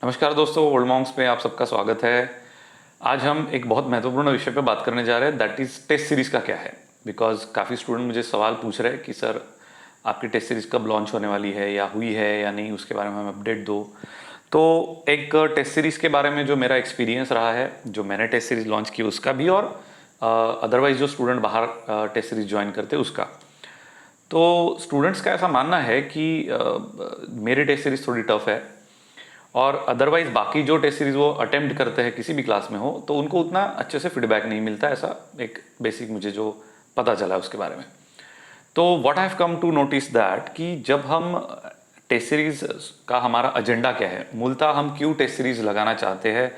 नमस्कार दोस्तों, old Monks पे आप सबका स्वागत है। आज हम एक बहुत महत्वपूर्ण विषय पे बात करने जा रहे हैं, दैट इज़ टेस्ट सीरीज़ का क्या है। बिकॉज काफ़ी स्टूडेंट मुझे सवाल पूछ रहे हैं कि सर आपकी टेस्ट सीरीज़ कब लॉन्च होने वाली है या हुई है या नहीं, उसके बारे में हमें अपडेट दो। तो एक टेस्ट सीरीज़ के बारे में जो मेरा एक्सपीरियंस रहा है, जो मैंने टेस्ट सीरीज़ लॉन्च की उसका भी, और अदरवाइज जो स्टूडेंट बाहर टेस्ट सीरीज़ ज्वाइन करते उसका। तो स्टूडेंट्स का ऐसा मानना है कि मेरी टेस्ट सीरीज़ थोड़ी टफ है और अदरवाइज बाकी जो टेस्ट सीरीज वो अटेम्प्ट करते हैं किसी भी क्लास में हो तो उनको उतना अच्छे से फीडबैक नहीं मिलता, ऐसा एक बेसिक मुझे जो पता चला उसके बारे में। तो what I have come to notice that कि जब हम टेस्ट सीरीज का हमारा एजेंडा क्या है, मूलतः हम क्यों टेस्ट सीरीज लगाना चाहते हैं,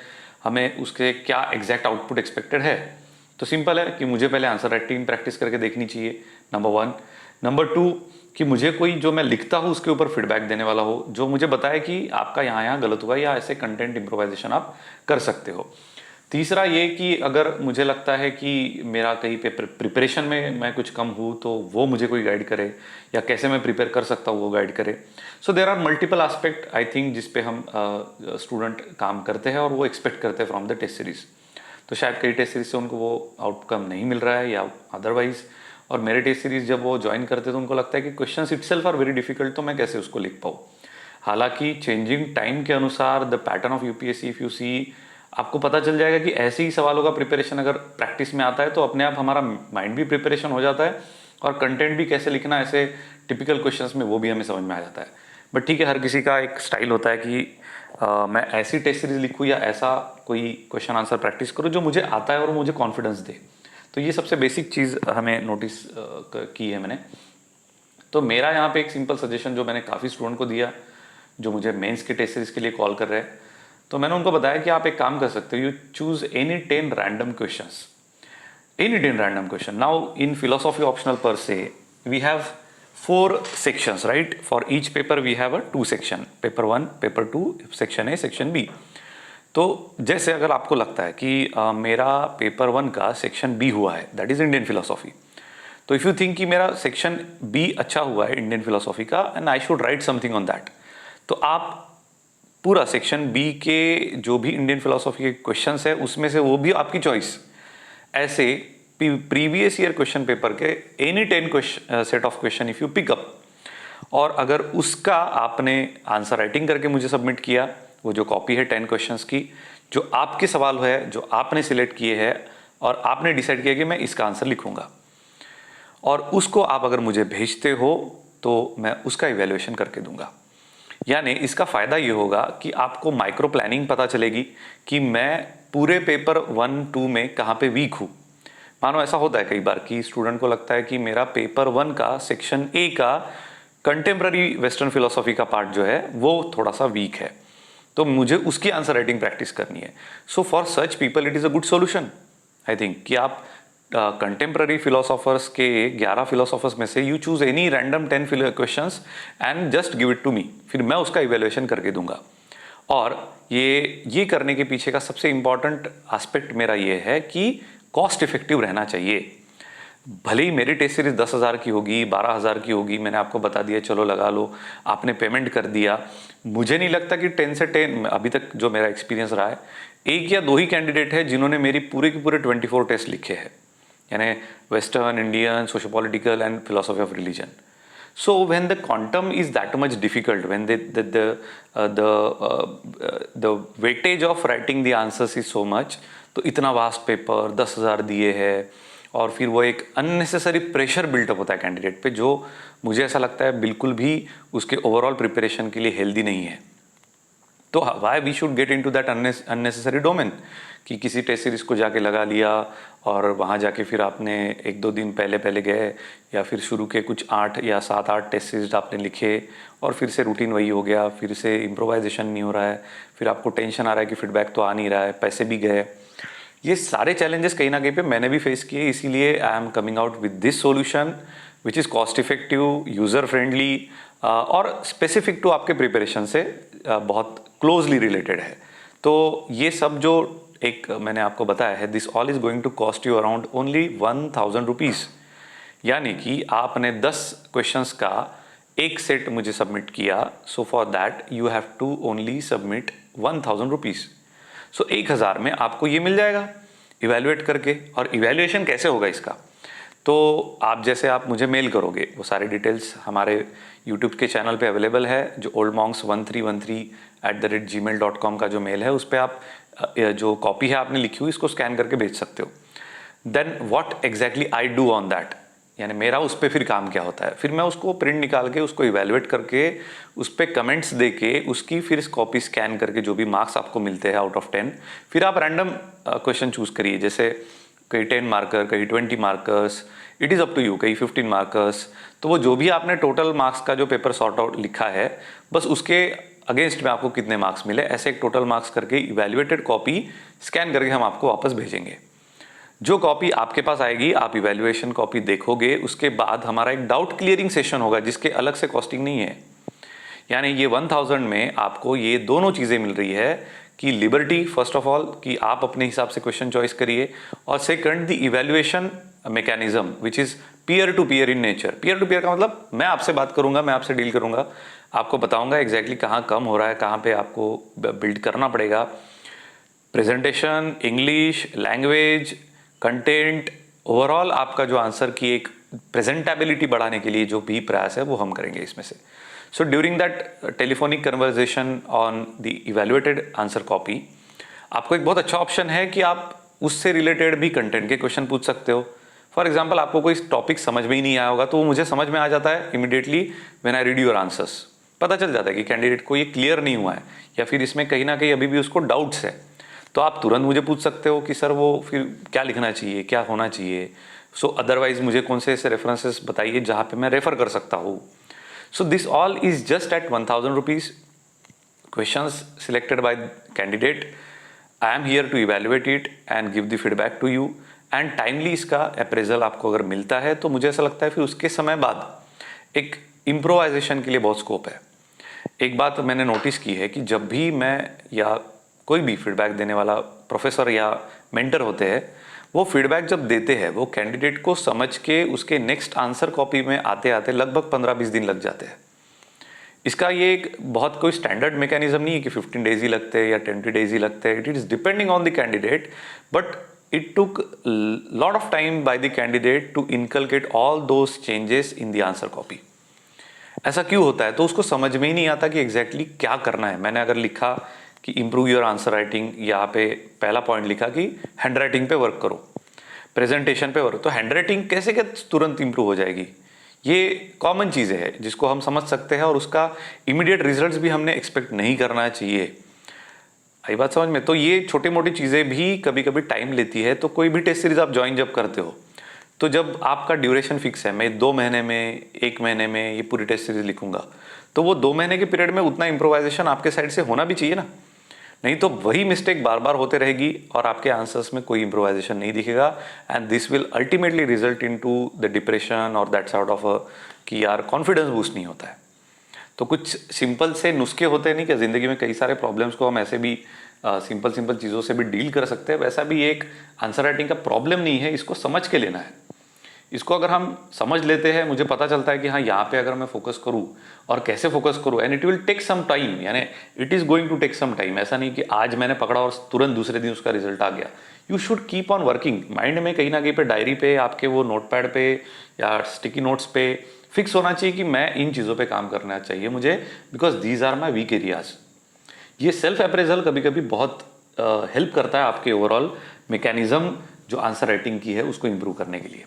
हमें उसके क्या एग्जैक्ट आउटपुट एक्सपेक्टेड है। तो सिंपल है कि मुझे पहले आंसर राइटिंग प्रैक्टिस करके देखनी चाहिए, नंबर वन। नंबर टू, कि मुझे कोई जो मैं लिखता हूँ उसके ऊपर फीडबैक देने वाला हो, जो मुझे बताए कि आपका यहाँ यहाँ गलत हुआ या ऐसे कंटेंट इम्प्रोवाइजेशन आप कर सकते हो। तीसरा ये कि अगर मुझे लगता है कि मेरा कहीं पे प्रिपरेशन में मैं कुछ कम हूँ तो वो मुझे कोई गाइड करे, या कैसे मैं प्रिपेयर कर सकता हूँ वो गाइड करे। So there are multiple aspect I think जिस पे हम स्टूडेंट काम करते हैं और वो एक्सपेक्ट करते हैं फ्रॉम द टेस्ट सीरीज। तो शायद कई टेस्ट सीरीज से उनको वो आउटकम नहीं मिल रहा है या अदरवाइज, और मेरे टेस्ट सीरीज जब वो ज्वाइन करते तो उनको लगता है कि questions itself are very difficult, तो मैं कैसे उसको लिख पाऊँ। हालांकि चेंजिंग टाइम के अनुसार the pattern of UPSC if you see, आपको पता चल जाएगा कि ऐसे ही सवालों का प्रिपरेशन अगर प्रैक्टिस में आता है तो अपने आप हमारा माइंड भी प्रिपरेशन हो जाता है और कंटेंट भी कैसे लिखना ऐसे टिपिकल क्वेश्चंस में वो भी हमें समझ में आ जाता है। बट ठीक है, हर किसी का एक स्टाइल होता है कि मैं ऐसी टेस्ट सीरीज लिखूँ या ऐसा कोई क्वेश्चन आंसर प्रैक्टिस करूँ जो मुझे आता है और मुझे कॉन्फिडेंस दे। तो ये सबसे बेसिक चीज़ हमें नोटिस की है मैंने। तो मेरा यहाँ पे एक सिंपल सजेशन जो मैंने काफ़ी स्टूडेंट को दिया जो मुझे मेंस के टेस्ट सीरीज के लिए कॉल कर रहे हैं, तो मैंने उनको बताया कि आप एक काम कर सकते हो, you choose any 10 random questions, any 10 random question. Now in philosophy optional पर से we have 4 sections, right? For each paper we have a 2 section, paper 1, paper 2, section A, section B। तो जैसे अगर आपको लगता है कि मेरा पेपर 1 का सेक्शन बी हुआ है, दैट इज इंडियन फिलोसॉफी, तो इफ़ यू थिंक कि मेरा सेक्शन बी अच्छा हुआ है इंडियन फिलोसॉफी का and I should write something on that, तो आप पूरा सेक्शन बी के जो भी इंडियन फिलोसॉफी के क्वेश्चंस है उसमें से वो भी आपकी चॉइस, ऐसे प्रीवियस ईयर क्वेश्चन पेपर के any 10 set of question if you pick up, और अगर उसका आपने आंसर राइटिंग करके मुझे सबमिट किया, वो जो कॉपी है 10 क्वेश्चंस की, जो आपके सवाल है जो आपने सिलेक्ट किए हैं और आपने डिसाइड किया कि मैं इसका आंसर लिखूंगा, और उसको आप अगर मुझे भेजते हो तो मैं उसका इवैल्यूएशन करके दूंगा। यानी इसका फ़ायदा ये होगा कि आपको माइक्रो प्लानिंग पता चलेगी कि मैं पूरे पेपर 1-2 में कहाँ पे वीक हूँ। मानो ऐसा होता है कई बार कि स्टूडेंट को लगता है कि मेरा पेपर 1 का सेक्शन ए का कंटेम्प्ररी वेस्टर्न फिलोसॉफी का पार्ट जो है वो थोड़ा सा वीक है, तो मुझे उसकी आंसर राइटिंग प्रैक्टिस करनी है। So for such people it is a good solution I think कि आप कंटेम्प्ररी फिलोसोफर्स के 11 फिलोसोफर्स में से you choose any random 10 questions and just give it to me, फिर मैं उसका इवेल्युएशन करके दूंगा। और ये करने के पीछे का सबसे इंपॉर्टेंट एस्पेक्ट मेरा ये है कि कॉस्ट इफेक्टिव रहना चाहिए। भले ही मेरी टेस्ट सीरीज 10,000 की होगी, 12,000 की होगी, मैंने आपको बता दिया चलो लगा लो, आपने पेमेंट कर दिया, मुझे नहीं लगता कि 10 से 10 अभी तक जो मेरा एक्सपीरियंस रहा है, एक या दो ही कैंडिडेट है जिन्होंने मेरी पूरे के पूरे 24 टेस्ट लिखे हैं, यानी western, Indian, socio political and philosophy of religion. So when the quantum is that much difficult, when the weightage of writing the answers is so much, तो इतना वास्ट पेपर 10,000 दिए है और फिर वो एक अननेसेसरी प्रेशर बिल्टअप होता है कैंडिडेट पे, जो मुझे ऐसा लगता है बिल्कुल भी उसके ओवरऑल प्रिपरेशन के लिए हेल्दी नहीं है। तो why we should get into that unnecessary domain कि किसी टेस्ट सीरीज को जाके लगा लिया और वहाँ जाके फिर आपने 1-2 दिन पहले पहले गए या फिर शुरू के कुछ 8 या 7-8 टेस्ट सीरीज आपने लिखे और फिर से रूटीन वही हो गया, फिर से इम्प्रोवाइजेशन नहीं हो रहा है, फिर आपको टेंशन आ रहा है कि फीडबैक तो आ नहीं रहा है, पैसे भी गए। ये सारे चैलेंजेस कहीं ना कहीं पे मैंने भी फेस किए, इसीलिए I am coming out with this solution which is cost effective, user friendly और स्पेसिफिक टू आपके प्रिपरेशन से बहुत क्लोजली रिलेटेड है। तो ये सब जो एक मैंने आपको बताया है, this all is going to cost you around only 1,000 rupees, यानी कि आपने 10 क्वेश्चंस का एक सेट मुझे सबमिट किया, so for that you have to only submit 1000 rupees. So 1000 में आपको ये मिल जाएगा इवेलुएट करके। और इवेल्युएशन कैसे होगा इसका, तो आप जैसे आप मुझे मेल करोगे, वो सारी डिटेल्स हमारे यूट्यूब के चैनल पे अवेलेबल है, जो oldmonks1313@gmail.com का जो मेल है, उस पर आप जो कॉपी है आपने लिखी हुई, इसको स्कैन करके भेज सकते हो। Then what exactly I do on that, यानी मेरा उस पर फिर काम क्या होता है, फिर मैं उसको प्रिंट निकाल के उसको इवेलुएट करके उस पर कमेंट्स दे के उसकी फिर कॉपी स्कैन करके जो भी मार्क्स आपको मिलते हैं आउट ऑफ 10, फिर आप रैंडम क्वेश्चन चूज करिए, जैसे कहीं 10 मार्कर, कहीं 20 markers, it is up to you, कहीं 15 मार्कर्स। तो वो जो भी आपने टोटल मार्क्स का जो पेपर सॉर्ट आउट लिखा है, बस उसके अगेंस्ट में आपको कितने मार्क्स मिले, ऐसे एक टोटल मार्क्स करके इवेल्युएटेड कॉपी स्कैन करके हम आपको वापस भेजेंगे। जो कॉपी आपके पास आएगी, आप इवेल्युएशन कॉपी देखोगे, उसके बाद हमारा एक डाउट क्लियरिंग सेशन होगा जिसके अलग से कॉस्टिंग नहीं है। यानी ये 1000 में आपको ये दोनों चीज़ें मिल रही है कि लिबर्टी फर्स्ट ऑफ ऑल कि आप अपने हिसाब से क्वेश्चन चॉइस करिए, और second the evaluation mechanism which is peer to peer in nature. Peer to peer का मतलब मैं आपसे बात करूंगा, मैं आपसे डील करूंगा, आपको बताऊंगा एग्जैक्टली कहाँ कम हो रहा है, कहाँ पे आपको बिल्ड करना पड़ेगा। Presentation, English, language, content, overall आपका जो आंसर की एक प्रेजेंटेबिलिटी बढ़ाने के लिए जो भी प्रयास है वो हम करेंगे इसमें से। So during that telephonic conversation on the evaluated answer copy, आपको एक बहुत अच्छा ऑप्शन है कि आप उससे रिलेटेड भी कंटेंट के क्वेश्चन पूछ सकते हो। फॉर एग्जाम्पल, आपको कोई टॉपिक समझ में ही नहीं आया होगा, तो वो मुझे समझ में आ जाता है immediately when I read your answers. पता चल जाता है कि कैंडिडेट को ये क्लियर नहीं हुआ है, या फिर इसमें कहीं ना कहीं अभी भी उसको डाउट्स है, तो आप तुरंत मुझे पूछ सकते हो कि सर वो फिर क्या लिखना चाहिए, क्या होना चाहिए। सो अदरवाइज मुझे कौन से ऐसे रेफरेंसेस बताइए जहाँ पे मैं रेफर कर सकता हूँ। So this all is just at 1000 rupees. Questions selected by candidate, I am here to evaluate it and give the feedback to you, and timely इसका अप्रेजल आपको अगर मिलता है तो मुझे ऐसा लगता है फिर उसके समय बाद एक इम्प्रोवाइजेशन के लिए बहुत स्कोप है। एक बात मैंने नोटिस की है कि जब भी मैं या कोई भी फीडबैक देने वाला प्रोफेसर या मेंटर होते हैं, वो फीडबैक जब देते हैं वो कैंडिडेट को समझ के उसके नेक्स्ट आंसर कॉपी में आते आते लगभग 15-20 दिन लग जाते हैं। इसका ये एक बहुत कोई स्टैंडर्ड मैकेनिज्म नहीं है कि 15 डेज ही लगते हैं या 20 डेज ही लगते हैं। It is depending on the candidate, but it took lot of time by the candidate to inculcate all those changes in the answer copy. ऐसा क्यों होता है, तो उसको समझ में ही नहीं आता कि एग्जैक्टली क्या करना है। मैंने अगर लिखा कि इम्प्रूव योर आंसर राइटिंग, यहाँ पे पहला पॉइंट लिखा कि हैंड राइटिंग पे वर्क करो, प्रेजेंटेशन पे वर्क, तो हैंड राइटिंग कैसे क्या तुरंत इंप्रूव हो जाएगी। ये कॉमन चीज़ें हैं जिसको हम समझ सकते हैं, और उसका इमीडिएट रिजल्ट्स भी हमने एक्सपेक्ट नहीं करना चाहिए। आई बात समझ में। तो ये छोटी मोटी चीज़ें भी कभी कभी टाइम लेती है। तो कोई भी टेस्ट सीरीज आप ज्वाइन जब करते हो, तो जब आपका ड्यूरेशन फिक्स है, मैं 2 महीने में, 1 महीने में ये पूरी टेस्ट सीरीज लिखूंगा, तो वो 2 महीने के पीरियड में उतना इम्प्रोवाइजेशन आपके साइड से होना भी चाहिए ना। नहीं तो वही मिस्टेक बार बार होते रहेगी और आपके आंसर्स में कोई इम्प्रोवाइजेशन नहीं दिखेगा, and this will ultimately result into the depression और दैट सॉर्ट ऑफ कि यार कॉन्फिडेंस बूस्ट नहीं होता है। तो कुछ सिंपल से नुस्खे होते नहीं क्या जिंदगी में, कई सारे प्रॉब्लम्स को हम ऐसे भी सिंपल चीज़ों से भी डील कर सकते हैं। वैसा भी एक आंसर राइटिंग का प्रॉब्लम नहीं है, इसको समझ के लेना है। इसको अगर हम समझ लेते हैं, मुझे पता चलता है कि हाँ यहाँ पे अगर मैं फोकस करूँ और कैसे फोकस करूँ, and it will take some time, यानी it is going to take some time. ऐसा नहीं कि आज मैंने पकड़ा और तुरंत दूसरे दिन उसका रिजल्ट आ गया। You should keep on working. Mind में कहीं ना कहीं पे, डायरी पे, आपके वो नोटपैड पे या स्टिकी नोट्स पे फिक्स होना चाहिए कि मैं इन चीज़ों पे काम करना चाहिए मुझे, because these are my weak areas. ये सेल्फ अप्रेजल कभी कभी बहुत हेल्प करता है आपके ओवरऑल मैकेनिज्म जो आंसर राइटिंग की है उसको इम्प्रूव करने के लिए।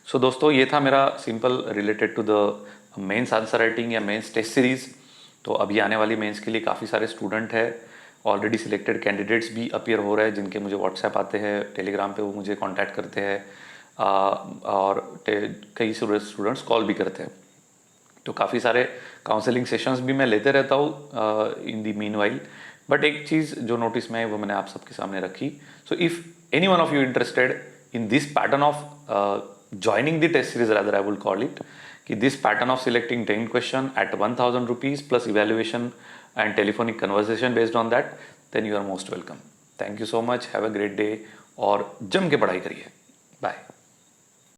सो दोस्तों, ये था मेरा simple related to the mains answer writing या मेंस टेस्ट सीरीज। तो अभी आने वाली मेंस के लिए काफ़ी सारे स्टूडेंट हैं, ऑलरेडी सिलेक्टेड कैंडिडेट्स भी अपीयर हो रहे हैं, जिनके मुझे व्हाट्सएप आते हैं, टेलीग्राम पे वो मुझे कांटेक्ट करते हैं, और कई स्टूडेंट्स कॉल भी करते हैं। तो काफ़ी सारे काउंसलिंग सेशंस भी मैं लेते रहता हूँ इन दी मीन वाइल। बट एक चीज़ जो नोटिस में है वो मैंने आप सबके सामने रखी। So if any one of you interested in this pattern of joining the test series, rather I will call it, कि this pattern of selecting 10 question at 1000 rupees plus evaluation and telephonic conversation based on that, then you are most welcome. Thank you so much, have a great day और जम के पढ़ाई करिए। Bye.